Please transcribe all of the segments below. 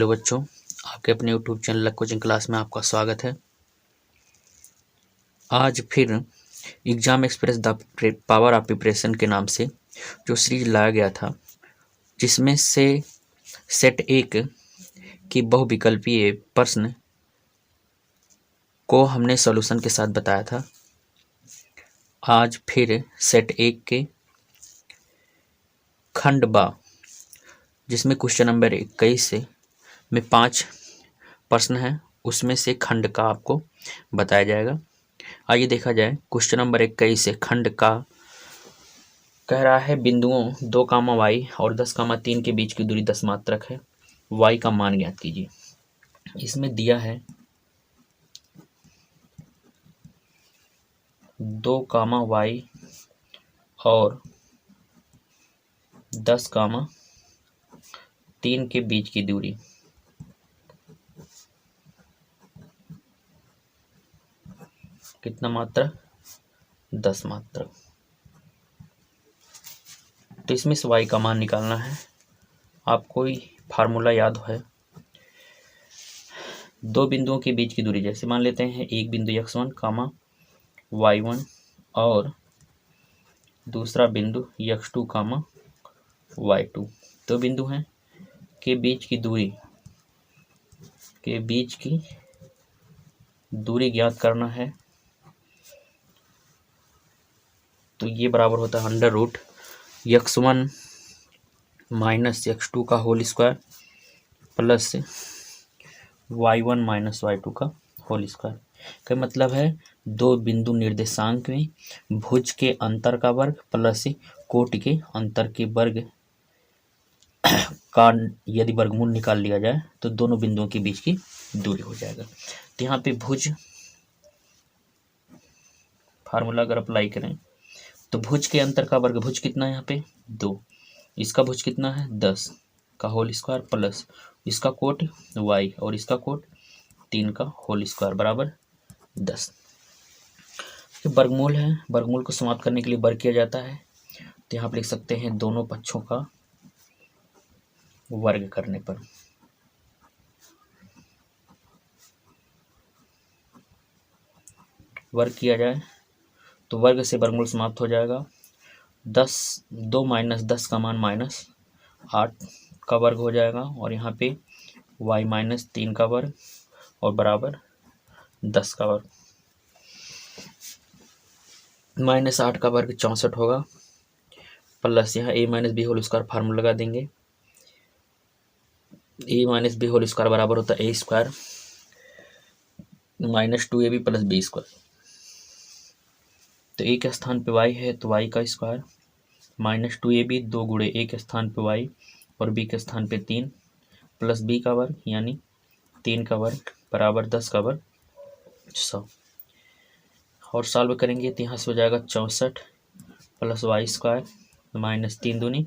Hello बच्चों, आपके अपने YouTube channel luck coaching class में आपका स्वागत है। आज फिर exam express the power of preparation के नाम से जो सीरीज लाया गया था, जिसमें से सेट 1 की बहुविकल्पीय प्रश्न को हमने सॉल्यूशन के साथ बताया था। आज फिर सेट 1 के खंड बा, जिसमें क्वेश्चन नंबर 21 में 5 प्रश्न हैं, उसमें से खंड का आपको बताया जाएगा। आइए देखा जाए। क्वेश्चन नंबर 21 से खंड का कह रहा है बिंदुओं 2, y और 10, 3 के बीच की दूरी 10 मात्रक है। y का मान ज्ञात कीजिए। इसमें दिया है 2, y और 10, 3 के बीच की दूरी कितना मात्रक? 10 मात्रक। तो इसमें से y का मान निकालना है। आपको फार्मूला याद है। दो बिंदुओं के बीच की दूरी, जैसे मान लेते हैं एक बिंदु x1, y1 और दूसरा बिंदु x2, y2। दो बिंदु हैं के बीच की दूरी ज्ञात करना है। तो ये बराबर होता है √x1 - x2 का whole square plus y1 - y2 का होल स्क्वायर। का मतलब है दो बिंदु निर्देशांक में भुज के अंतर का वर्ग प्लस कोटि के अंतर के वर्ग का यदि वर्गमूल निकाल लिया जाए तो दोनों बिंदुओं के बीच की दूरी हो जाएगा। तो यहाँ पे भुज फार्मूला अगर अप्लाई करें तो भुज के अंतर का वर्ग, भुज कितना है यहाँ पे 2, इसका भुज कितना है 10 का होल स्क्वायर प्लस इसका कोट y और इसका कोट 3 का होल स्क्वायर बराबर 10। वर्गमूल है, वर्गमूल को समाप्त करने के लिए वर्ग किया जाता है। तो यहाँ पर लिख सकते हैं दोनों पक्षों का वर्ग करने पर वर्ग किया जाए तो वर्ग से वर्गमूल समाप्त हो जाएगा। 2 - 10 का मान -8 का वर्ग हो जाएगा और यहाँ पे y - 3 का वर्ग और बराबर 10 का वर्ग। -8 का वर्ग 64 होगा प्लस यहाँ a - b whole square formula लगा देंगे। a - b होल स्क्वायर बराबर होता है a² -2ab + b²। तो a के स्थान पे y है तो y का स्क्वायर -2ab 2 गुणे a के स्थान पे y और b के स्थान पे 3 प्लस b का वर्ग यानी 3 का वर्ग बराबर 10 का वर्ग 100। और सॉल्व करेंगे तो यहाँ से हो जाएगा 64 प्लस y² -3 दूनी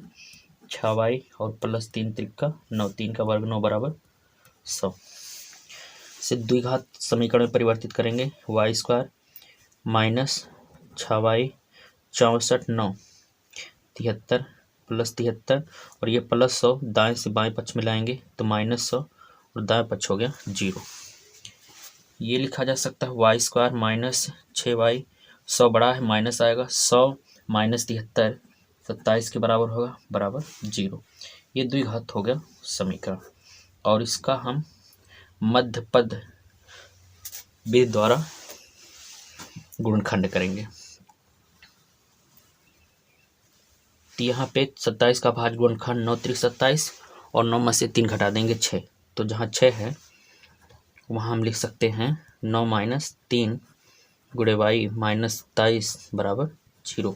6y और प्लस 3 त्रिका 9, 3 का वर्ग 9 बराबर 100 से द्विघात समीकरण में परिवर्तित करेंगे। y² -6y 64 9 73 प्लस 73 और ये प्लस 100 दाएं से बाएं पक्ष में लाएंगे तो -100 और दाएं पक्ष हो गया 0। ये लिखा जा सकता है y² -6y 100 बड़ा है माइनस आएगा 100 - 73 27 के बराबर होगा बराबर 0। ये द्विघात हो गया समीकरण और इसका हम मध्य पद b द्वारा गुणनखंड करेंगे। तो यहाँ पे 27 का भाज्य गुणनखंड 9 त्रिक 27 और 9 में से 3 घटा देंगे 6। तो जहाँ 6 है वहाँ हम लिख सकते हैं 9 - 3 गुणे y -27 बराबर 0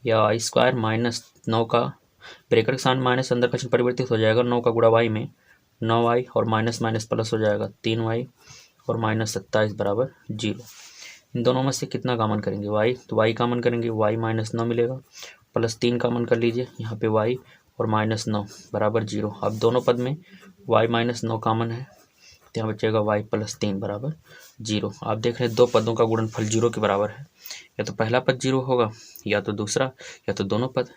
या y² -9 का ब्रैकेट के साथ माइनस अंदर का चिन्ह परिवर्तित हो जाएगा। 9 का गुणा y में 9y और माइनस माइनस प्लस हो जाएगा 3y और -27 बराबर 0। इन दोनों में से कितना कॉमन करेंगे y, तो y कॉमन करेंगे y -9 मिलेगा प्लस 3 कॉमन कर लीजिए यहाँ पे y और -9 बराबर 0। अब दोनों पद में y -9 कॉमन है तो यहाँ बचेगा y + 3 बराबर 0। आप देख रहे हैं दो पदों का गुणनफल 0 के बराबर है। या तो पहला पद 0 होगा या तो दूसरा या तो दोनों पद।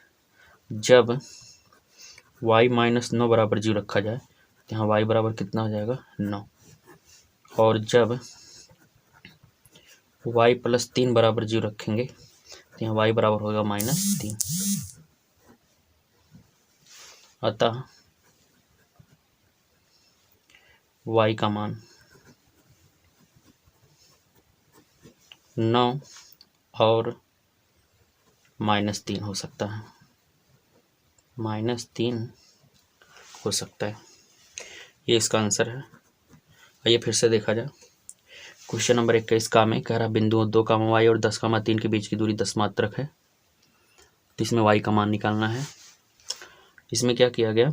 जब y -9 बराबर 0 रखा जाए तो यहाँ y बराबर कितना हो जाएगा 9। और जब y प्लस 3 बराबर 0 रखेंगे तो यहाँ y बराबर होगा -3। अतः y का मान 9 और -3 हो सकता है, -3 हो सकता है। ये इसका आंसर है। आइए फिर से देखा जाए। क्वेश्चन नंबर 21 का में कह रहा बिंदुओं 2, y और 10, 3 के बीच की दूरी 10 मात्रक है। तो इसमें y का मान निकालना है। इसमें क्या किया गया,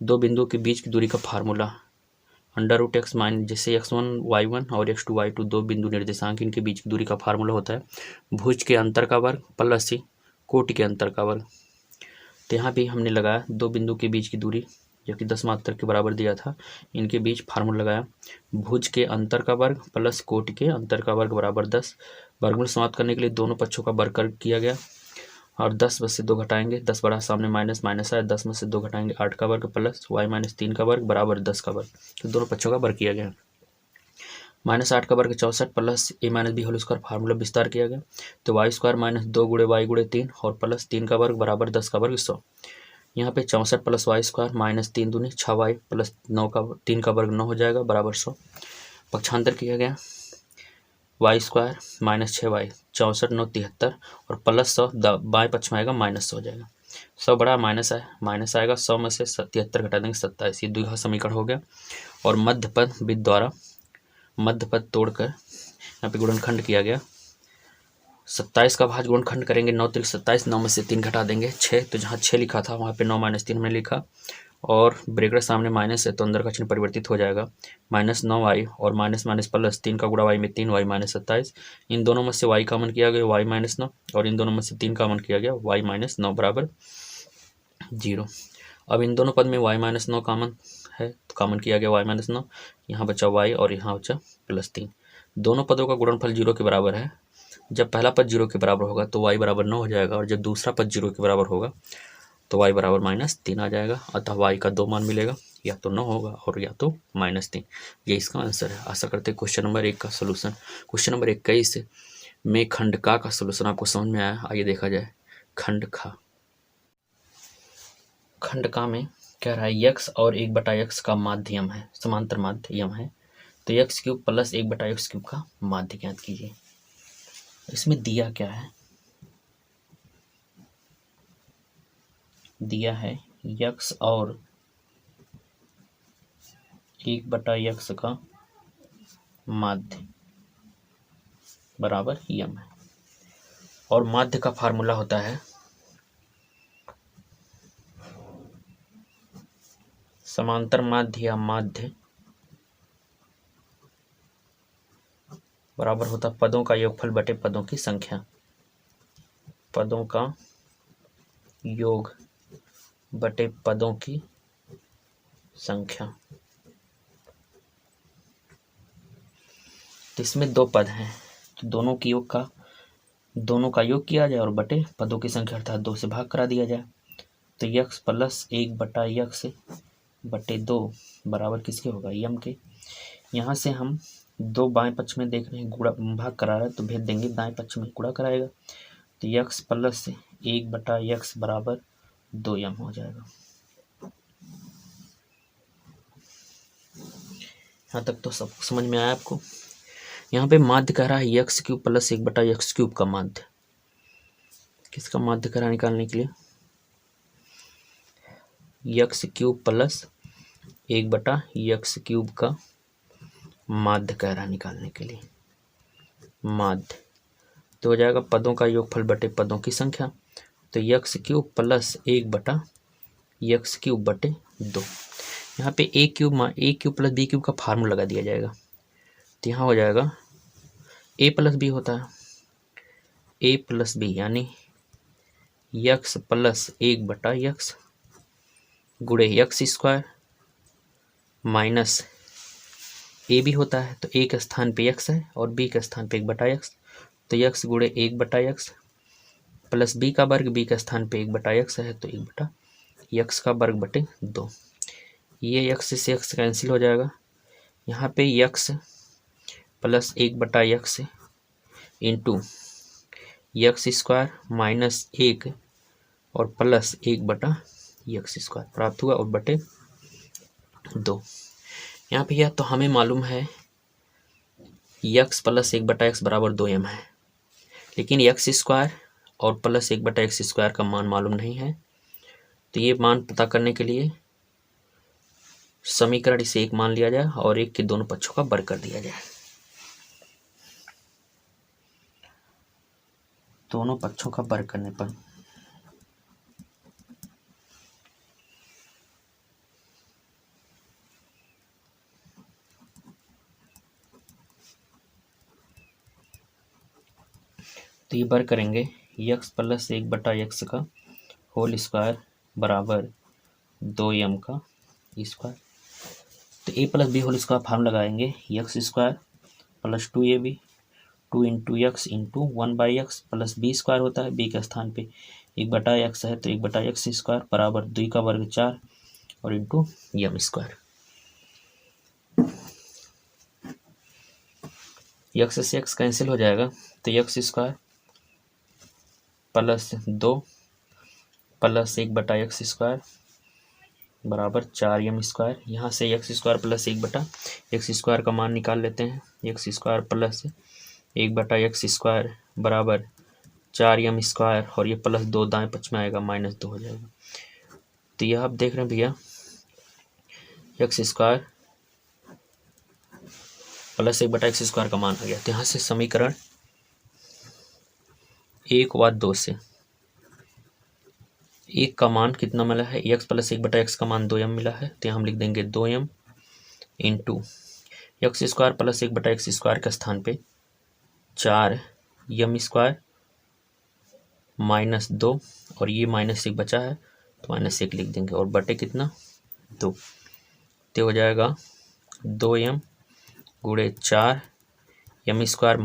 दो बिंदुओं के बीच की दूरी का फार्मूला √x माइन, जैसे x1 y1 और x2 y2 दो बिंदु निर्देशांक, इनके बीच की दूरी का फार्मूला होता है भुज के अंतर का वर्ग प्लस कोटि के अंतर का वर्ग। तो यहाँ भी हमने लगाया दो बिंदु के बीच की दूरी जो कि 10 मात्रक के बराबर दिया था, इनके बीच फार्मूला लगाया भुज के अंतर का वर्ग प्लस कोटि के अंतर का वर्ग बराबर 10। वर्गमूल समाप्त करने के लिए दोनों पक्षों का वर्ग कर किया गया और 10 में से 2 घटाएंगे, 10 बड़ा सामने माइनस माइनस आया, 10 में से 2 घटाएंगे 8 का वर्ग प्लस y-3 का वर्ग बराबर 10 का वर्ग। तो दोनों पक्षों का वर्ग किया गया। -8 का वर्ग 64 plus a-b whole square formula विस्तार किया गया। तो y² -2 गुणे y गुणे 3 और प्लस 3 का वर्ग बराबर 10 का वर्ग 100। यहाँ पे 64 प्लस y² -3 दूनी 6y प्लस 9 का 3 का वर्ग 9 हो जाएगा बराबर 100। पक्षांतर किया गया y² -6y 64 9 73 और प्लस 100 बाएं पक्ष में आएगा -100 हो जाएगा। 100 बड़ा माइनस आएगा, 100 में से 73 घटा देंगे 27। ये द्विघात समीकरण हो गया। और मध्य पद विद द्वारा मध्य पद तोड़कर यहाँ पे गुणनखंड किया गया। 27 का भाज गुणनखंड करेंगे 9 त्रिक 27, 9 में से 3 घटा देंगे 6। तो जहाँ 6 लिखा था वहाँ पे 9 - 3 हमने लिखा और ब्रेकेट सामने माइनस है तो अंदर का चिन्ह परिवर्तित हो जाएगा। -9y और माइनस प्लस 3 का गुणा y में 3y -27। इन दोनों में से y कॉमन किया गया y -9 और इन दोनों में से 3 कॉमन किया गया y -9 बराबर 0। अब इन दोनों पद में y -9 कॉमन है तो कॉमन किया गया y -9, यहाँ बचा y और यहाँ बचा +3। दोनों पदों का गुणनफल 0 के बराबर है। जब पहला पद 0 के बराबर होगा तो y बराबर 9 हो जाएगा और जब दूसरा पद 0 के बराबर होगा तो y बराबर -3 आ जाएगा। अतः y का 2 मान मिलेगा, या तो 9 होगा और या तो -3। ये इसका आंसर है। आशा करते हैं क्वेश्चन नंबर 1 का सोल्यूशन, क्वेश्चन नंबर 21 में खंड का सोल्यूशन आपको समझ में आया। आइए देखा जाए खंड खा। खंड का में कह रहा है x और 1/x का माध्यम है, समांतर माध्यम है। तो x³ प्लस 1/x³ का माध्य ज्ञात कीजिए। इसमें दिया क्या है, दिया है x और 1/x का माध्य बराबर यम है। और माध्य का फार्मूला होता है समांतर माध्य या माध्य बराबर होता पदों का योगफल बटे पदों की संख्या। पदों का योग बटे पदों की संख्या। तो इसमें दो पद हैं तो दोनों का योग किया जाए और बटे पदों की संख्या अर्थात 2 से भाग करा दिया जाए। तो x प्लस 1/x बटे 2 बराबर किसके होगा, यम के। यहाँ से हम 2 बाएं पक्ष में देख रहे हैं गुणा भाग करा रहा है तो भेज देंगे दाएं पक्ष में गुणा कराएगा। तो x प्लस 1/x बराबर 2m हो जाएगा। यहाँ तक तो सब समझ में आया आपको। यहाँ पे माध्य कह रहा है x³ प्लस 1/x³ का माध्य। किसका माध्य कह रहा है निकालने के लिए, x³ प्लस 1/x³ का माध्य कह रहा है निकालने के लिए। माध्य तो हो जाएगा पदों का योगफल बटे पदों की संख्या। तो x³ प्लस 1/x³ बटे 2। यहाँ पे a³ प्लस b³ का फार्मूला लगा दिया जाएगा। तो यहाँ हो जाएगा a प्लस b होता है, a प्लस b यानी x प्लस 1/x गुणे x² माइनस a भी होता है तो a के स्थान पे x है और b के स्थान पे 1/x। तो x गुणे 1/x प्लस b का वर्ग, b के स्थान पे 1/x है तो 1/x का वर्ग बटे 2। ये x से x कैंसिल हो जाएगा। यहाँ पे x plus 1/x into x square minus 1 और प्लस 1/x² प्राप्त हुआ और बटे 2। यहाँ पे यह तो हमें मालूम है x प्लस 1/x बराबर 2m है, लेकिन एक्स स्क्वायर और प्लस 1/x² का मान मालूम नहीं है। तो ये मान पता करने के लिए समीकरण इसे एक मान लिया जाए और एक के दोनों पक्षों का वर्ग कर दिया जाए। दोनों पक्षों का वर्ग करने पर तो ये वर्ग करेंगे x प्लस 1/x का होल स्क्वायर बराबर 2m का स्क्वायर। तो a plus B whole square form लगाएंगे x square plus 2ab 2 into X into 1/x plus B square होता है, b के स्थान पे 1/x है तो 1/x स्क्वायर बराबर 2 का वर्ग 4 और इंटू m स्क्वायर। x से x कैंसिल हो जाएगा तो x square plus 2 plus 1/x square बराबर 4m स्क्वायर। यहाँ से x square plus 1/x square का मान निकाल लेते हैं। x square plus 1/x square बराबर 4m स्क्वायर और ये प्लस 2 दाएं पक्ष में आएगा -2 हो जाएगा। तो यह आप देख रहे हैं भैया x square plus 1/x square का मान आ गया। तो यहाँ से समीकरण 1 व 2 से 1 का मान कितना मिला है, x प्लस 1/x का मान 2m मिला है। तो यहाँ हम लिख देंगे 2m into x square plus 1/x square के स्थान पे 4m स्क्वायर -2 और ये -1 बचा है तो -1 लिख देंगे और बटे कितना 2। तो हो जाएगा 2m गुणे 4m स्क्वायर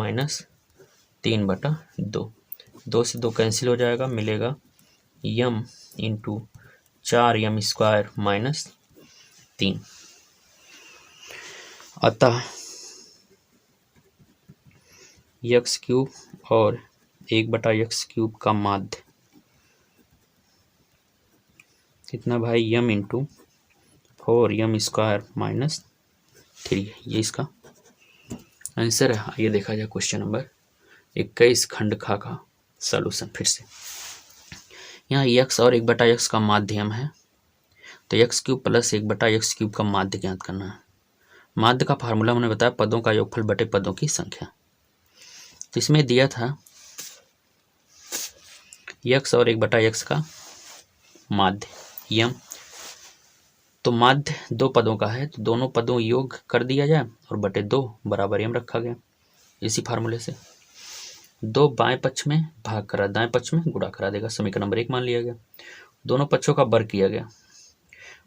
-3/2। 2 से 2 कैंसिल हो जाएगा, मिलेगा m इंटू 4m स्क्वायर -3। अतः x³ और 1/x³ का माध्य कितना भाई m इंटू 4m स्क्वायर -3। ये इसका आंसर है। आइए देखा जाए क्वेश्चन नंबर 21 खंड खा का सॉल्यूशन फिर से। यहाँ x और 1/x का माध्य m है तो x³ प्लस 1/x³ का माध्य ज्ञात करना है। माध्य का फार्मूला हमने बताया पदों का योगफल बटे पदों की संख्या। तो इसमें दिया था x और 1/x का माध्य m, तो माध्य 2 पदों का है तो दोनों पदों योग कर दिया जाए और बटे 2 बराबर m रखा गया। इसी फार्मूले से 2 बाएं पक्ष में भाग करा दाएं पक्ष में गुणा करा देगा, समीकरण नंबर 1 मान लिया गया। दोनों पक्षों का वर्ग किया गया,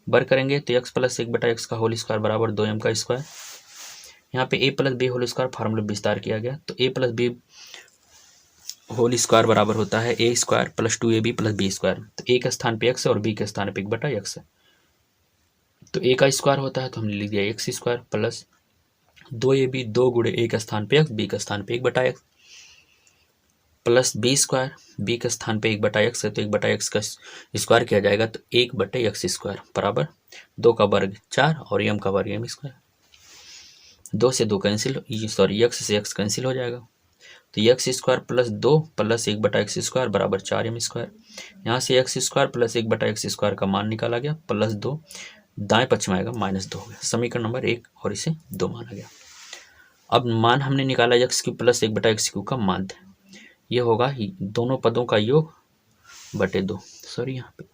वर्ग करेंगे तो x प्लस 1/x का होल स्क्वायर बराबर 2m का स्क्वायर। यहाँ पे a plus B whole square formula विस्तार किया गया तो a plus B whole square बराबर होता है a square plus 2ab plus B square. तो a के स्थान पे x है और b के स्थान पे 1/x है तो a का स्क्वायर होता है तो हमने लिख दिया x स्क्वायर प्लस 2ab 2 गुणे a के स्थान पे x b के स्थान पे 1/x plus B square B के स्थान पे 1/x है तो 1/x का स्क्वायर किया जाएगा तो 1/x स्क्वायर बराबर 2 का वर्ग 4 और m का वर्ग m स्क्वायर। 2 से 2 कैंसिल सॉरी x से x कैंसिल हो जाएगा तो x square plus 2 plus 1/x square बराबर 4m स्क्वायर। यहाँ से x square plus 1/x square का मान निकाला गया प्लस 2 दाएं पक्ष में आएगा -2 हो गया। समीकरण नंबर 1 और इसे 2 माना गया। अब मान हमने निकाला x³ प्लस 1/x³ का माध्य, ये होगा दोनों पदों का योग बटे 2। सॉरी यहाँ पे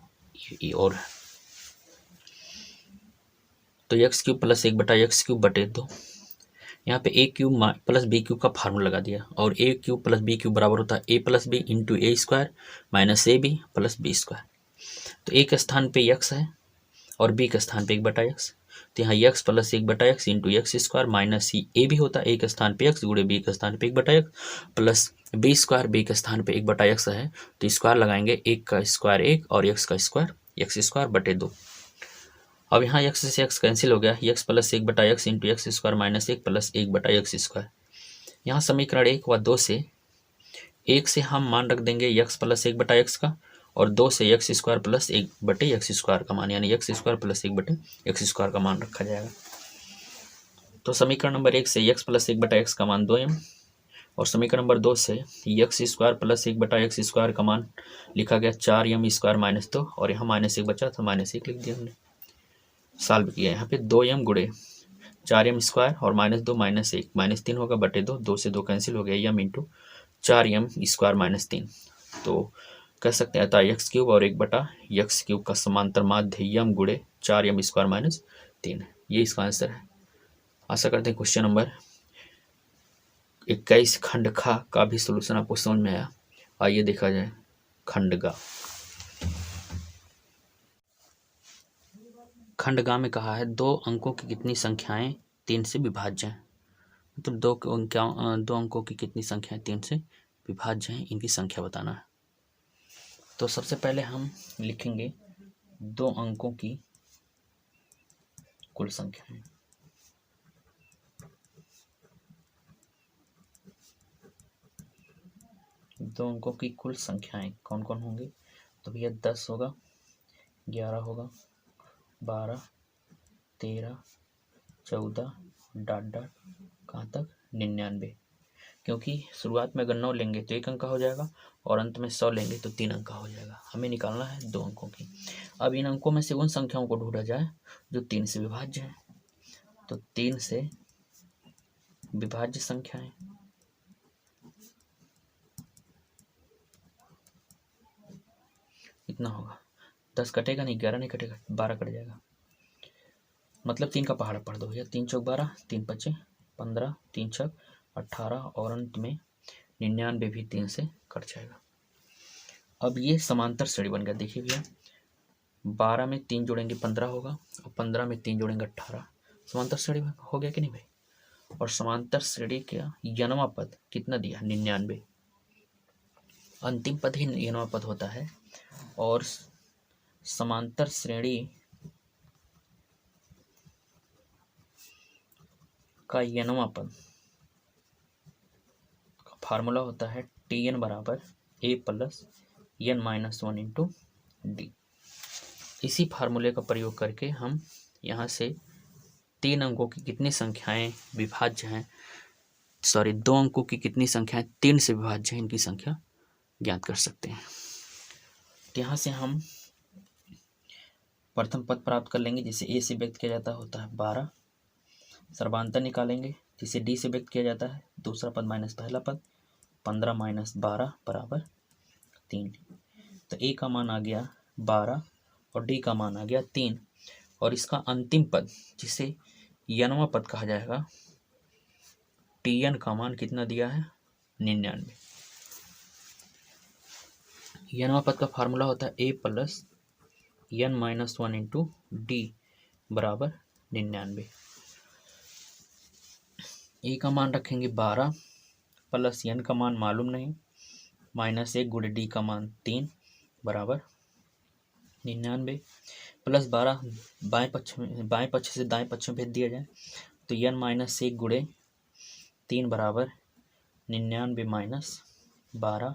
ये और है तो x³ प्लस 1/x³ बटे 2। यहाँ पे a³ प्लस b³ का फार्मूला लगा दिया और a³ प्लस b³ बराबर होता है a plus B into a square minus ab plus B square. तो a के स्थान पे x है और b के स्थान पे 1/x तो यहाँ x plus 1/x into x square minus a भी होता है a के स्थान पे x गुणे b के स्थान पे 1/x plus b square b के स्थान पे 1/x है तो स्क्वायर लगाएंगे 1 का स्क्वायर 1 और x का स्क्वायर x स्क्वायर बटे 2। अब यहाँ x से x कैंसिल हो गया, x plus 1/x into x square minus 1 plus 1/x square. यहाँ समीकरण 1 व 2 से 1 से हम मान रख देंगे x प्लस 1/x का, और 2 से x square plus 1/x square का मान, यानी x square plus 1/x square का मान रखा जाएगा। तो समीकरण नंबर 1 से x प्लस 1/x का मान 2m, और समीकरण नंबर 2 से x square plus 1/x square का मान लिखा गया 4m स्क्वायर माइनस 2, और यहाँ -1 बचा तो -1 लिख दिया हमने। सॉल्व किया, यहाँ पे 2m गुणे 4m स्क्वायर और -2 -1 -3 होगा बटे 2, 2 से 2 कैंसिल हो गया, m into 4m square minus 3। तो कह सकते हैं अतः x³ और 1/x³ का समांतर माध्य m गुणे 4m स्क्वायर माइनस 3, ये इसका आंसर है। आशा करते हैं क्वेश्चन नंबर 21 खंड खा का भी सोल्यूशन आपको समझ में आया। आइए देखा जाए खंड गा। खंड गा में कहा है 2 अंकों की कितनी संख्याएं 3 से विभाज्य हैं। मतलब 2 अंकों की कितनी संख्याएं 3 से विभाज्य हैं, इनकी संख्या बताना है। तो सबसे पहले हम लिखेंगे 2 अंकों की कुल संख्याएं। दो अंकों की कुल संख्याएं कौन कौन होंगे, तो भैया 10 होगा, 11 होगा, 12, 13, 14 डॉट डॉट कहाँ तक 99, क्योंकि शुरुआत में अगर 9 लेंगे तो 1 अंक हो जाएगा, और अंत में 100 लेंगे तो 3 अंक हो जाएगा। हमें निकालना है 2 अंकों की। अब इन अंकों में से उन संख्याओं को ढूंढा जाए जो 3 से विभाज्य है। तो 3 से विभाज्य संख्याएं, कितना होगा, 10 कटेगा नहीं, 11 नहीं कटेगा, 12 कट जाएगा, मतलब 3 का पहाड़ा पढ़ दो भैया। 3 चौक 12, 3 पच्चे 15, 3 छक 18, और अंत में 99 भी 3 से कट जाएगा। अब ये समांतर श्रेणी बन गया। देखिए भैया 12 में 3 जोड़ेंगे 15 होगा, और 15 में 3 जोड़ेंगे 18, समांतर श्रेणी हो गया कि नहीं भाई। और समांतर श्रेणी का यनवा पद कितना दिया, 99, अंतिम पद ही यनवा पद होता है। और समांतर श्रेणी का यनवा पद का फार्मूला होता है Tn बराबर a plus n minus 1 into D. इसी फार्मूले का प्रयोग करके हम यहाँ से 3 अंकों की कितनी संख्याएं विभाज्य हैं, 2 अंकों की कितनी संख्याएं 3 से विभाज्य हैं, इनकी संख्या ज्ञात कर सकते हैं। तो यहाँ से हम प्रथम पद प्राप्त कर लेंगे, जिसे a से व्यक्त किया जाता होता है 12, सर्वांतर निकालेंगे जिसे d से व्यक्त किया जाता है दूसरा पद माइनस पहला पद, 15 माइनस 12 बराबर 3। तो a का मान आ गया 12 और d का मान आ गया 3, और इसका अंतिम पद जिसे यनवा पद कहा जाएगा Tn का मान कितना दिया है, 99। यनवा पद का फार्मूला होता है a plus n minus 1 into D बराबर 99। ए का मान रखेंगे 12 प्लस n का मान मालूम नहीं, -1 गुणे डी का मान 3 बराबर 99, प्लस 12 बाएं पक्ष से दाएं पक्ष में भेज दिया जाए तो n माइनस 1 गुणे 3 बराबर 99 माइनस 12।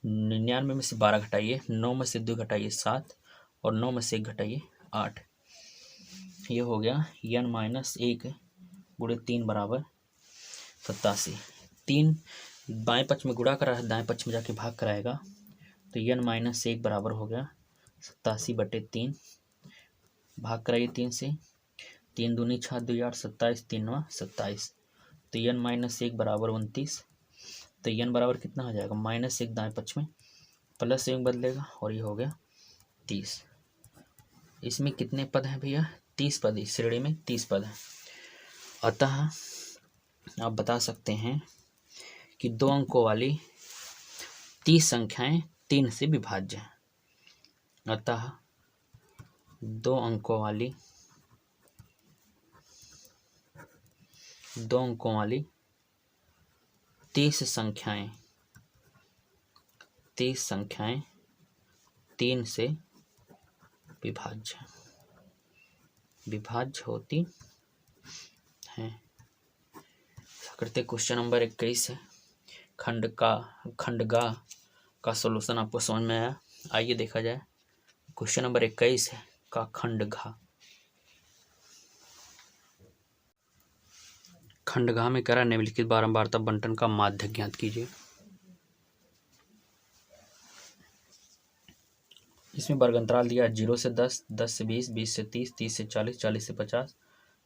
99 में से 12 घटाइए, 9 में से 2 घटाइए 7, और 9 में से 1 घटाइए 8, ये हो गया n माइनस 1 गुणे 3 बराबर 87। 3 बाएं पक्ष में गुणा कर रहा है, दाएं पक्ष में जाके भाग कराएगा, तो n माइनस 1 बराबर हो गया 87/3, भाग कराइए 3 से, 3 दूनी 6 2 8 27, 3 9 27, तो n माइनस 1 बराबर 29। तो n बराबर कितना हो जाएगा, -1 दाएं पक्ष में प्लस 1 बदलेगा, और ये हो गया 30। इसमें कितने पद हैं भैया, 30 पद, इस श्रेणी में 30 पद हैं। अतः आप बता सकते हैं कि 2 अंकों वाली 30 संख्याएं 3 से विभाज्य हैं। अतः 2 अंकों वाली 30 संख्याएं 3 से विभाज्य हैं। विभाज्य होती हैं। करते क्वेश्चन नंबर 21 है। खंडगा का सॉल्यूशन आपको समझ में आया? आइए देखा जाए। क्वेश्चन नंबर 21 है का खंडघा। खंडघा में कह रहा है निम्नलिखित बारंबारता बंटन का माध्य ज्ञात कीजिए। इसमें वर्गंतराल दिया है 0 से 10, 10 से 20, 20 से 30, 30 से 40, 40 से 50।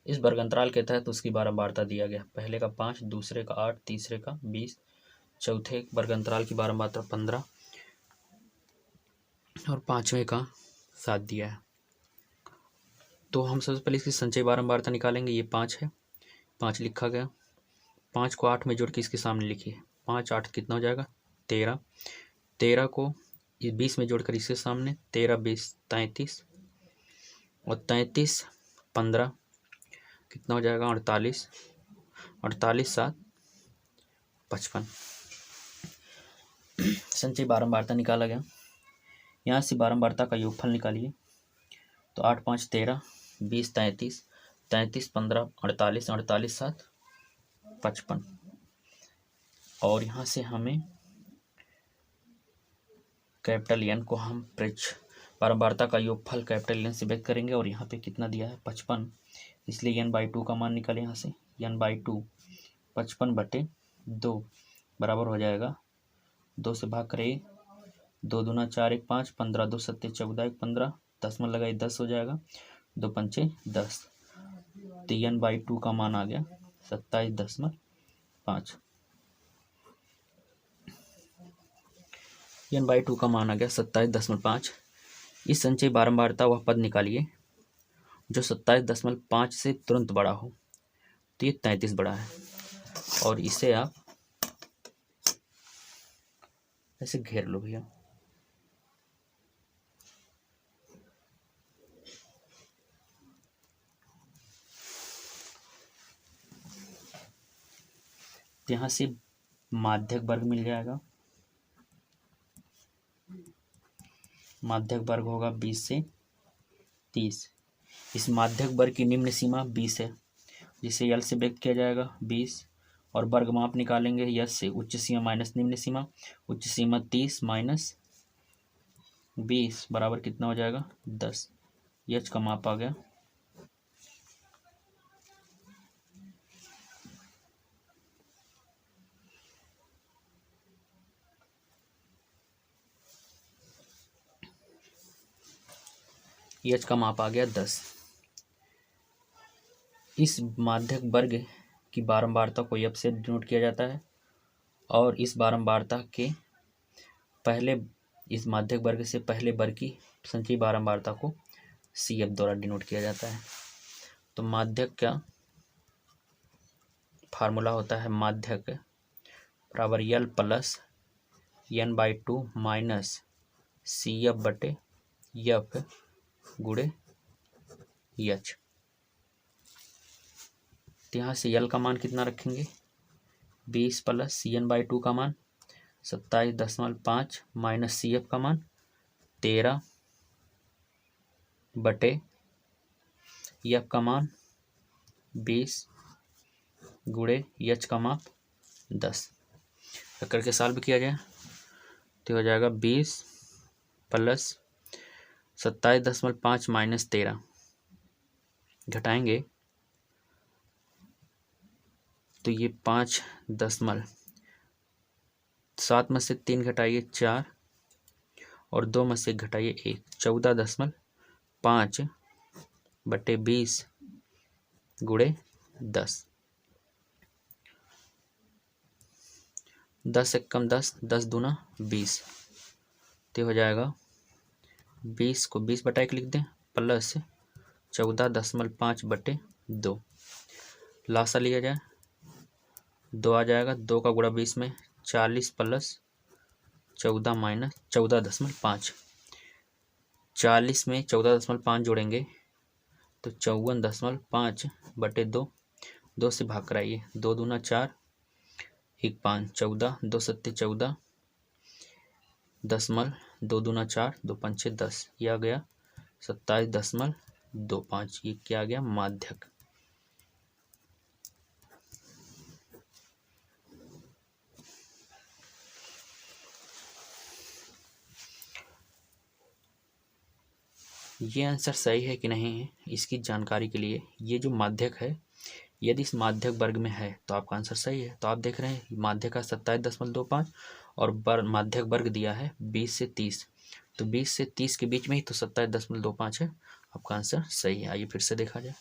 इस वर्गंतराल के तहत उसकी बारंबारता दिया गया। पहले का 5, दूसरे का 8, तीसरे का 20, चौथे वर्गंतराल की बारंबारता 15 और पांचवें का 7 दिया है। तो हम सबसे पहले इसकी संचयी बारंबारता निकालेंगे। ये 5 है, 5 लिखा गया। 5 को 8 में जोड़ के इसके सामने लिखिए। 5 8 कितना हो जाएगा? 13। 13 को 20 में जोड़कर इसके सामने 13 20 33 और 33 15 कितना हो जाएगा? 48। 48 7 55। संचयी बारंबारता निकाला गया। यहाँ से बारंबारता का योगफल निकालिए। तो 8 5 13, 20 33, 33 15 48, 48 7 55। और यहाँ से हमें कैपिटल एन को हम बारंबारता का योगफल कैपिटल एन से व्यक्त करेंगे। और यहाँ पे कितना दिया है? 55। इसलिए n/2 का मान निकाले। यहाँ से n/2 55/2 बराबर हो जाएगा 2 से भाग करे 2 दूना 4 1 5, 15 2 7 14 1 15, 10 में लगाई 10 हो जाएगा, 2 पंचे 10। तो n/2 का मान आ गया 27.5। n/2 का मान आ गया 27.5। इस संचयी बारंबारता वह पद निकालिए जो 27.5 से तुरंत बड़ा हो। तो ये 33 बड़ा है और इसे आप ऐसे घेर लो भैया। यहाँ से माध्यक वर्ग मिल जाएगा। माध्यक वर्ग होगा 20 से 30। इस माध्यक वर्ग की निम्न सीमा 20 है, जिसे यल से व्यक्त किया जाएगा 20। और वर्ग माप निकालेंगे यश से। उच्च सीमा माइनस निम्न सीमा। उच्च सीमा 30 माइनस 20 बराबर कितना हो जाएगा? 10। यच का माप आ गया। यच का माप आ गया 10। इस माध्यक वर्ग की बारंबारता को यप से डिनोट किया जाता है और इस बारंबारता के पहले इस माध्यक वर्ग से पहले वर्ग की संचयी बारंबारता को सी एफ द्वारा डिनोट किया जाता है। तो माध्यक का फार्मूला होता है माध्यक बराबर L plus n/2 minus C F बटे यफ गुड़े यच। तो यहाँ से यल का मान कितना रखेंगे? 20 प्लस n/2 का मान 27.5 माइनस सी एफ का मान 13 बटे यफ का मान 20 गुड़े यच का माप 10 करके सॉल्व किया जाए तो हो जाएगा 20 प्लस 27.5 माइनस 13 घटाएंगे तो ये 5.7 में से 3 घटाइए 4 और 2 में से घटाइए 1, 14.5 बटे 20 गुड़े 10। 10 से कम 10, 10 दूना 20। तो हो जाएगा 20 को 20 बटा 1 लिख दें प्लस 14.5 बटे 2। लासा लिया जाए 2 आ जाएगा। 2 का गुणा 20 में 40 प्लस 14 माइनस 14.5। 40 में 14.5 जोड़ेंगे तो 54.5 बटे 2। 2 से भाग कराइए 2 दूना 4 1 5 14 2 सत्ते 14 10 2 दूना 4 2 पंचे 10। यह आ गया 27.5 25। ये क्या आ गया? माध्यक। ये आंसर सही है कि नहीं है, इसकी जानकारी के लिए ये जो माध्यक है, यदि इस माध्यक वर्ग में है तो आपका आंसर सही है। तो आप देख रहे हैं माध्यक का 27.25 और माध्यक वर्ग दिया है 20 से 30, तो 20 से 30 के बीच में ही तो 27.25 है। आपका आंसर सही है। आइए फिर से देखा जाए।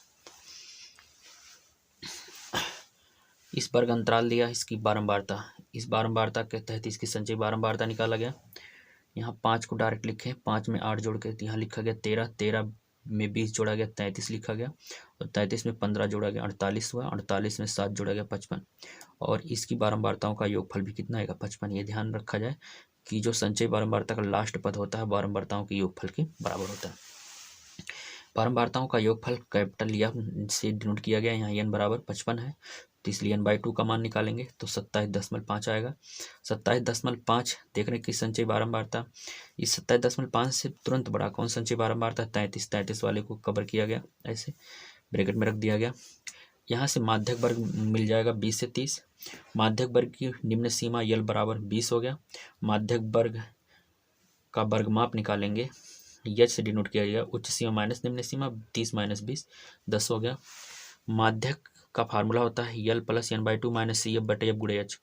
इस वर्ग अंतराल दिया, इसकी बारंबारता, इस बारंबारता के तहत इसकी संचयी बारंबारता निकाला गया। यहाँ 5 को डायरेक्ट लिखे, 5 में 8 जोड़ के यहाँ लिखा गया 13, 13 में 20 जोड़ा गया 33 लिखा गया, और 33 में 15 जोड़ा गया 48 हुआ, 48 में 7 जोड़ा गया 55, और इसकी बारंबारताओं का योगफल भी कितना आएगा? 55। ये ध्यान रखा जाए कि जो संचयी बारंबारता का लास्ट पद होता है बारंबारताओं के योगफल के बराबर होता है। बारंबारताओं का योगफल कैपिटल एन से डिनोट किया गया, यहाँ एन बराबर 55 है, तो इसलिए n/2 का मान निकालेंगे तो 27.5 आएगा। 27.5 देख रहे हैं कि संचयी बारंबारता, इस 27.5 से तुरंत बड़ा कौन संचयी बारंबारता? 33 वाले को कवर किया गया, ऐसे ब्रैकेट में रख दिया गया। यहाँ से माध्यक वर्ग मिल जाएगा 20 से 30। माध्यक वर्ग की निम्न सीमा यल बराबर 20 हो गया। माध्यक वर्ग का वर्गमाप निकालेंगे, यच से डिनोट किया गया, उच्च सीमा माइनस निम्न सीमा, 30 माइनस 20 10 हो गया। माध्यक का फार्मूला होता है L plus n/2 minus C F बटे एफ गुणे एच।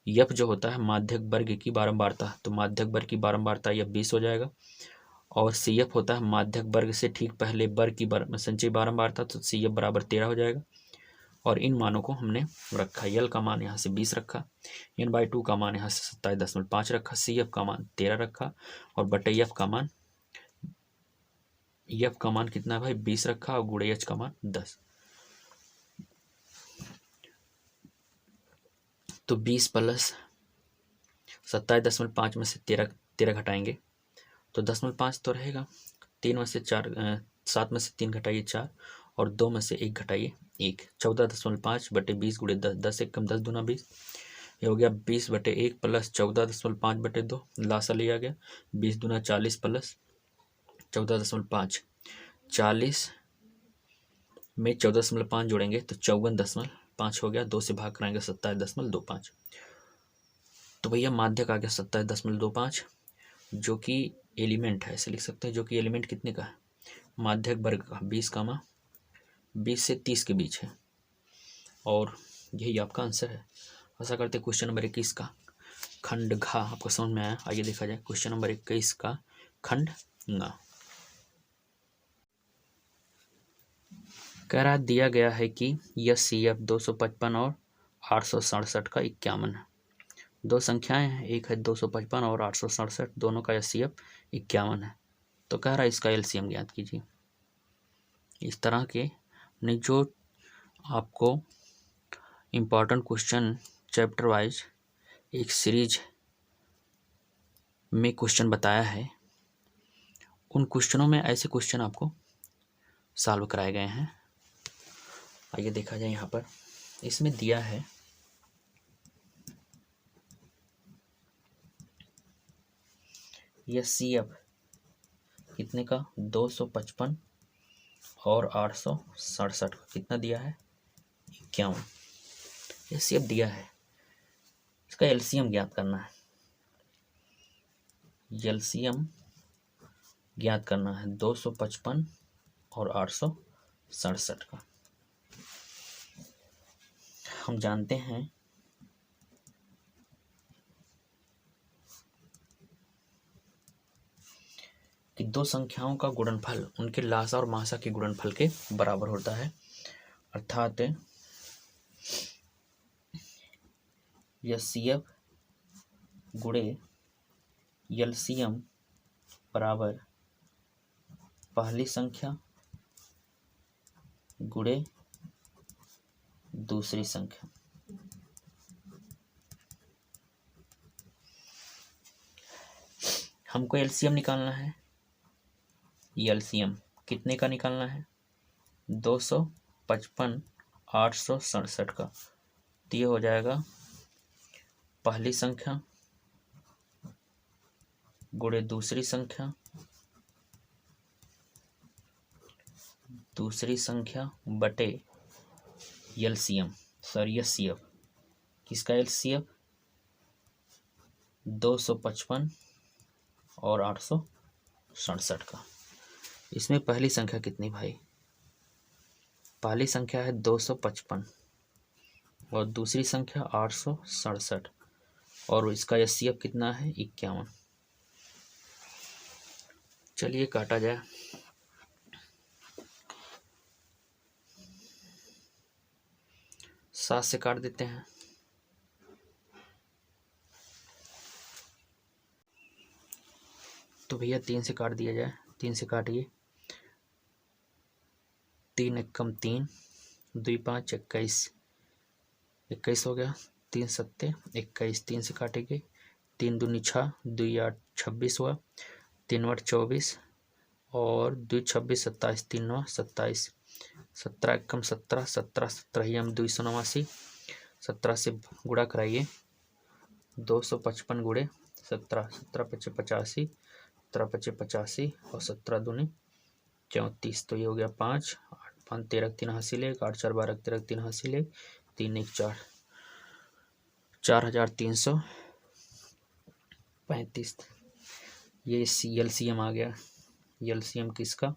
यफ जो होता है माध्यक वर्ग की बारंबारता, तो माध्यक वर्ग की बारंबारता यह 20 हो जाएगा, और सी एफ होता है माध्यक वर्ग से ठीक पहले वर्ग की संचयी बारंबारता, तो सी एफ बराबर 13 हो जाएगा। और इन मानों को हमने रखा, यल का मान यहाँ से 20 रखा, n/2 का मान यहाँ से 27.5 रखा, सी एफ का मान 13 रखा, और बटे एफ का मान, एफ का मान कितना भाई 20 रखा, और गुणे एच का मान 10। तो 20 प्लस 27.5 में से 13 घटाएंगे तो 10.5 तो रहेगा, 3 में से 4, 7 में से 3 घटाइए 4, और 2 में से 1 घटाइए 1, 14.5 बटे 20 गुणे 10, 10 एक कम 10 दूना 20, ये हो गया 20 बटे 1 प्लस 14.5 बटे 2, लासा लिया गया, 20 दूना 40 प्लस 14.5, 40 में 14.5 जोड़ेंगे तो 54.5 हो गया, 2 से भाग कराएंगे 27.25। तो भैया माध्यक आ गया 27.25, जो कि एलिमेंट है, ऐसे लिख सकते हैं, जो कि एलिमेंट कितने का है? माध्यक वर्ग का 20 कामा 20 से 30 के बीच है, और यही आपका आंसर है। ऐसा करते क्वेश्चन नंबर 21 का खंड घ आपको समझ में आया। आइए देखा जाए क्वेश्चन नंबर 21 का खंड ङ। कह रहा दिया गया है कि यह CF 255 और 867 का 51 है। दो संख्याएं हैं, एक है 255 और 867, दोनों का CF 51 है। तो कह रहा इसका LCM ज्ञात कीजिए। इस तरह के ने जो आपको इम्पॉर्टेंट क्वेश्चन चैप्टर वाइज एक सीरीज में क्वेश्चन बताया है, उन क्वेश्चनों में ऐसे क्वेश्चन आपको सॉल्व कराए गए हैं। आइए देखा जाए, यहाँ पर इसमें दिया है यह CF कितने का 255 और 867 का कितना दिया है 51, यह CF दिया है। इसका LCM ज्ञात करना है। LCM ज्ञात करना है 255 और 867 का। हम जानते हैं कि दो संख्याओं का गुणनफल उनके लासा और मासा के गुणनफल के बराबर होता है, अर्थात यह CF गुणे LCM बराबर पहली संख्या गुणे दूसरी संख्या। हमको LCM निकालना है। LCM कितने का निकालना है 255 867 का, तो ये हो जाएगा पहली संख्या गुणे दूसरी संख्या दूसरी संख्या बटे एलसीएम, सॉरी एचसीएफ। किसका एचसीएफ? 255 और 867 का। इसमें पहली संख्या कितनी भाई? पहली संख्या है 255 और दूसरी संख्या 867 और इसका एचसीएफ कितना है? 51। चलिए काटा जाए। सात से काट देते हैं। तो भैया 3 से काट दिया जाए। 3 से काटिए। 3 एकम 3, 2 5 21, 21 हो गया। 3 सत्ते 21, 3 से काटेंगे। 3 दूनी 6, 2 8 26 हुआ। 3 8 24 और 2 26 27, 3 9 27, 17 एकम 17, 17 17 हम 289, 17 से गुणा कराइए। 255 गुणे 17, 17 पचे 85, 17 पचे 85 और 17 दूनी 34। तो ये हो गया 5, 8 5 13 3 हासिल 1, 8 4 12 13 3 हासिल 1, 3 1 4, 4335। ये एलसीएम आ गया। एलसीएम किसका?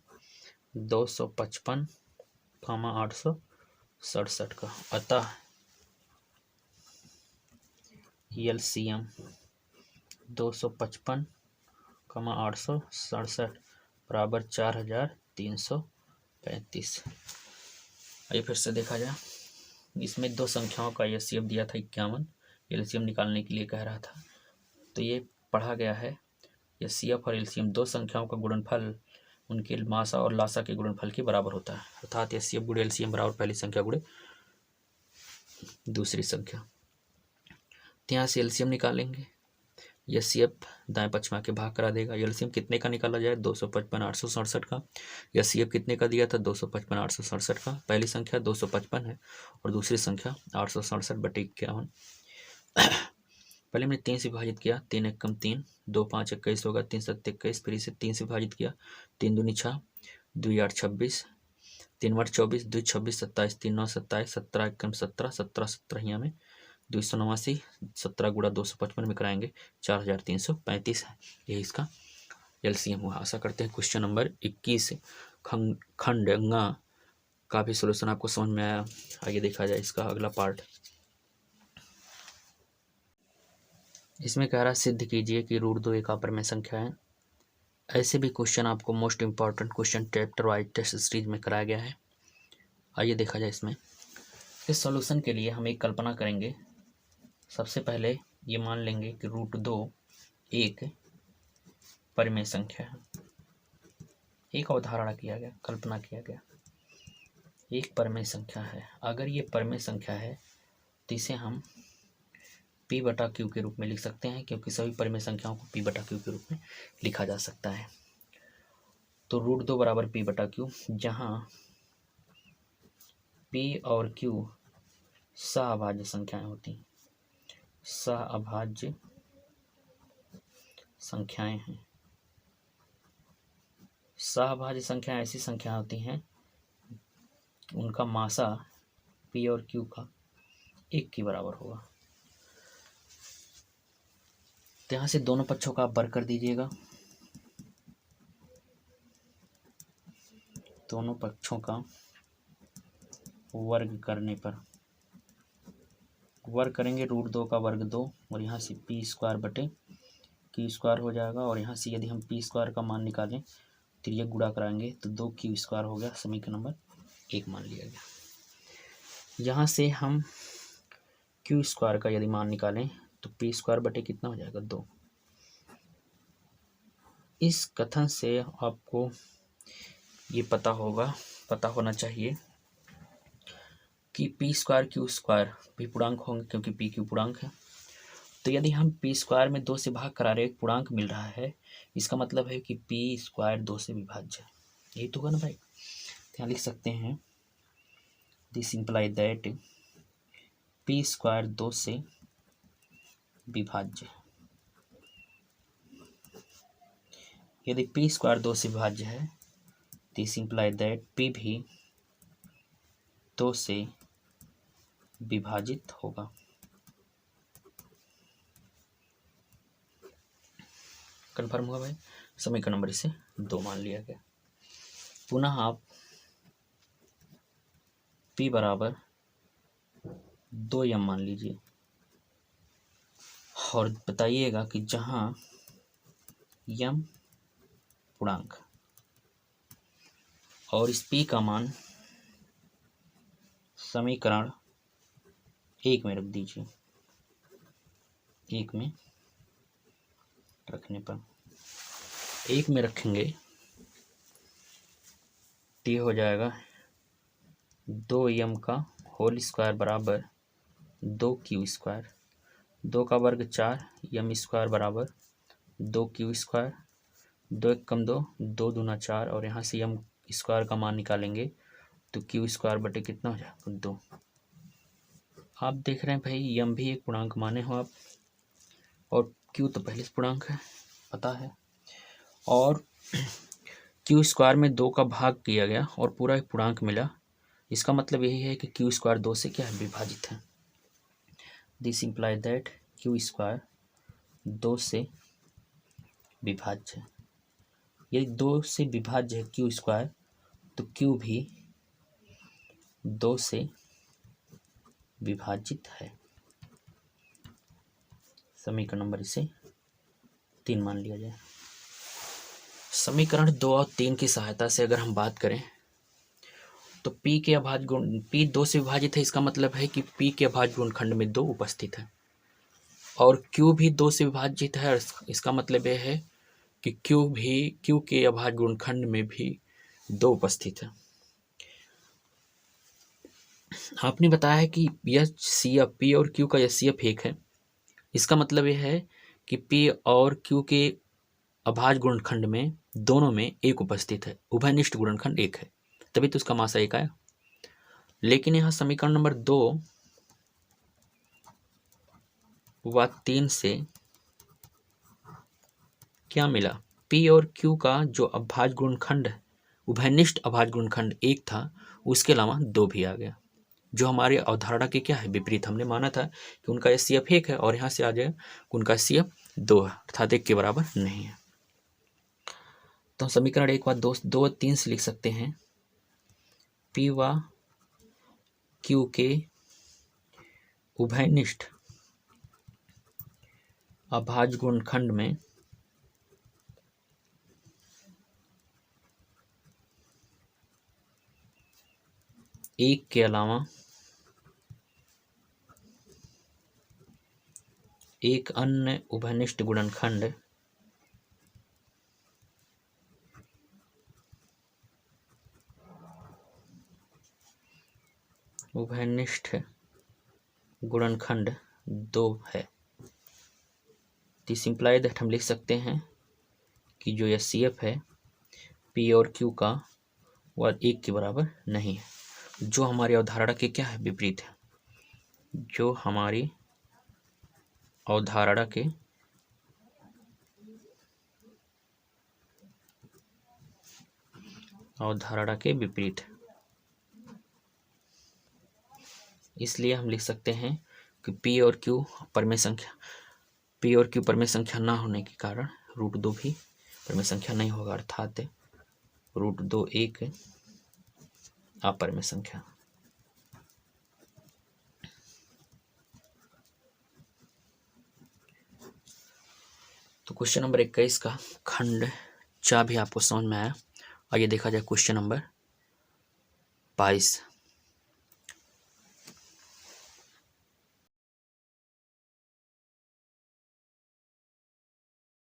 255, 867 का। अतः एलसीएम 255, 867 बराबर 4335। आइए फिर से देखा जाए। इसमें दो संख्याओं का एचसीएफ दिया था 51, एलसीएम निकालने के लिए कह रहा था। तो ये पढ़ा गया है एचसीएफ और एलसीएम दो संख्याओं का गुणनफल उनके मासा और लासा के गुणनफल के बराबर होता है। अर्थात एचसीएफ गुणे एलसीएम बराबर पहली संख्या गुणे दूसरी संख्या। तो यहाँ से एलसीएम निकालेंगे। एचसीएफ दाएं पक्ष में आके भाग करा देगा। एलसीएम कितने का निकाला जाए? 255 867 का। एचसीएफ कितने का दिया था? 255 867 का। पहली संख्या 255 है और दूसरी संख्या 867 बटे 51। पहले मैंने 3 से विभाजित किया। 3 एकम 3, 2 5 21 होगा। 3 7 21, फिर इसे 3 से विभाजित किया। 3 दूनी 6, 2 8 26, 3 8 24, 2 26 27, 3 9 27, 17 एकम 17, 17 17 यहाँ में 289, 17 गुणा 255 में कराएंगे 4335 है। यही इसका एलसीएम हुआ। आशा करते हैं क्वेश्चन नंबर 21 खंड ङ का भी सोल्यूशन आपको समझ में आया। आगे देखा जाए इसका अगला पार्ट। इसमें कह रहा है सिद्ध कीजिए कि √2 एक अपरिमेय संख्या है। ऐसे भी क्वेश्चन आपको most important question chapter wise test series में कराया गया है। आइए देखा जाए इसमें। इस सॉल्यूशन के लिए हम एक कल्पना करेंगे। सबसे पहले ये मान लेंगे कि √2 एक परिमेय संख्या है। एक अवधारणा किया गया, कल्पना किया गया, एक परिमेय संख्या है। अगर ये परिमेय संख्या है तो इसे हम p/q के रूप में लिख सकते हैं, क्योंकि सभी परिमेय संख्याओं को p/q के रूप में लिखा जा सकता है। तो √2 बराबर p/q, जहाँ p और q सहअभाज्य संख्याएं होती हैं। सहअभाज्य संख्याएं हैं। सहअभाज्य संख्याएं ऐसी संख्या होती हैं उनका मासा p और q का 1 के बराबर होगा। तो यहाँ से दोनों पक्षों का आप वर्ग कर दीजिएगा। दोनों पक्षों का वर्ग करने पर वर्ग करेंगे। √2 का वर्ग 2 और यहाँ से p² बटे q² हो जाएगा। और यहाँ से यदि हम p² का मान निकालें तो ये गुणा कराएंगे तो 2q² हो गया। समीकरण नंबर 1 मान लिया गया। यहाँ से हम q² का यदि मान निकालें तो p² बटे कितना हो जाएगा? 2। इस कथन से आपको ये पता होना चाहिए कि p² q² भी पूर्णांक होंगे, क्योंकि p q पूर्णांक है। तो यदि हम p² में 2 से भाग करा रहे, एक पूर्णांक मिल रहा है, इसका मतलब है कि p² 2 से विभाज्य है। यही तो होगा ना भाई। यहाँ लिख सकते हैं दिस इंप्लाई दैट p² 2 से विभाज्य। यदि p² 2 से विभाज्य है, दिस इंप्लाई दैट p भी 2 से विभाजित होगा। कन्फर्म हुआ भाई। समीकरण नंबर इसे 2 मान लिया गया। पुनः आप P बराबर 2m मान लीजिए और बताइएगा कि जहां m पूर्णांक और इस P का मान समीकरण 1 में रख दीजिए। 1 में रखने पर 1 में रखेंगे T हो जाएगा 2m का होल स्क्वायर बराबर 2q स्क्वायर, 2 का वर्ग 4, m स्क्वायर बराबर 2q स्क्वायर, 2 1 कम 2, 2 दूना 4 और यहाँ से m स्क्वायर का मान निकालेंगे तो q स्क्वायर बटे कितना हो जाएगा 2। आप देख रहे हैं भाई m भी एक पूर्णांक माने हो आप, और q तो पहले से पूर्णांक है पता है, और q स्क्वायर में 2 का भाग किया गया और पूरा एक पूर्णांक मिला। इसका मतलब यही है कि q स्क्वायर 2 से क्या है विभाजित है। This imply that q square 2 से विभाज्य है। यदि 2 से विभाज्य है q स्क्वायर तो q भी 2 से विभाजित है। समीकरण नंबर इसे 3 मान लिया जाए। समीकरण 2 और 3 की सहायता से अगर हम बात करें तो P के अभाज्य गुण P 2 से विभाजित है, इसका मतलब है कि P के अभाज्य गुणनखंड में 2 उपस्थित है, और Q भी 2 से विभाजित है। इसका मतलब यह है कि Q के अभाज्य गुणनखंड में भी 2 उपस्थित है। आपने बताया है कि यह CF P और Q का HCF 1 है। इसका मतलब यह है कि P और Q के अभाज्य गुणनखंड में दोनों में 1 उपस्थित है, उभयनिष्ठ गुणनखंड 1 है, तभी तो उसका मासा 1 आया। लेकिन यहाँ समीकरण नंबर 2 व 3 से क्या मिला, P और Q का जो अभाज्य गुणनखंड है, उभयनिष्ठ अभाज्य गुणनखंड 1 था, उसके अलावा 2 भी आ गया, जो हमारी अवधारणा के क्या है विपरीत। हमने माना था कि उनका HCF 1 है और यहाँ से आ जाए उनका HCF 2 है, अर्थात 1 के बराबर नहीं है। तो समीकरण 1 व 2 व 3 से लिख सकते हैं P व Q के उभयनिष्ठ अभाज्य गुणनखंड में एक के अलावा एक अन्य उभयनिष्ठ गुणनखंड गुणनखंड 2 है। दिस इम्प्लाई दैट हम लिख सकते हैं कि जो HCF है P और Q का वह 1 के बराबर नहीं है, जो हमारी अवधारणा के क्या है विपरीत है, जो हमारी अवधारणा के विपरीत है। इसलिए हम लिख सकते हैं कि P और Q परमेय संख्या ना होने के कारण √2 भी परमेय संख्या नहीं होगा, अर्थात √2 एक अपरमेय संख्या। तो क्वेश्चन नंबर 21 का खंड 4 भी आपको समझ में आया। आइए देखा जाए क्वेश्चन नंबर 22।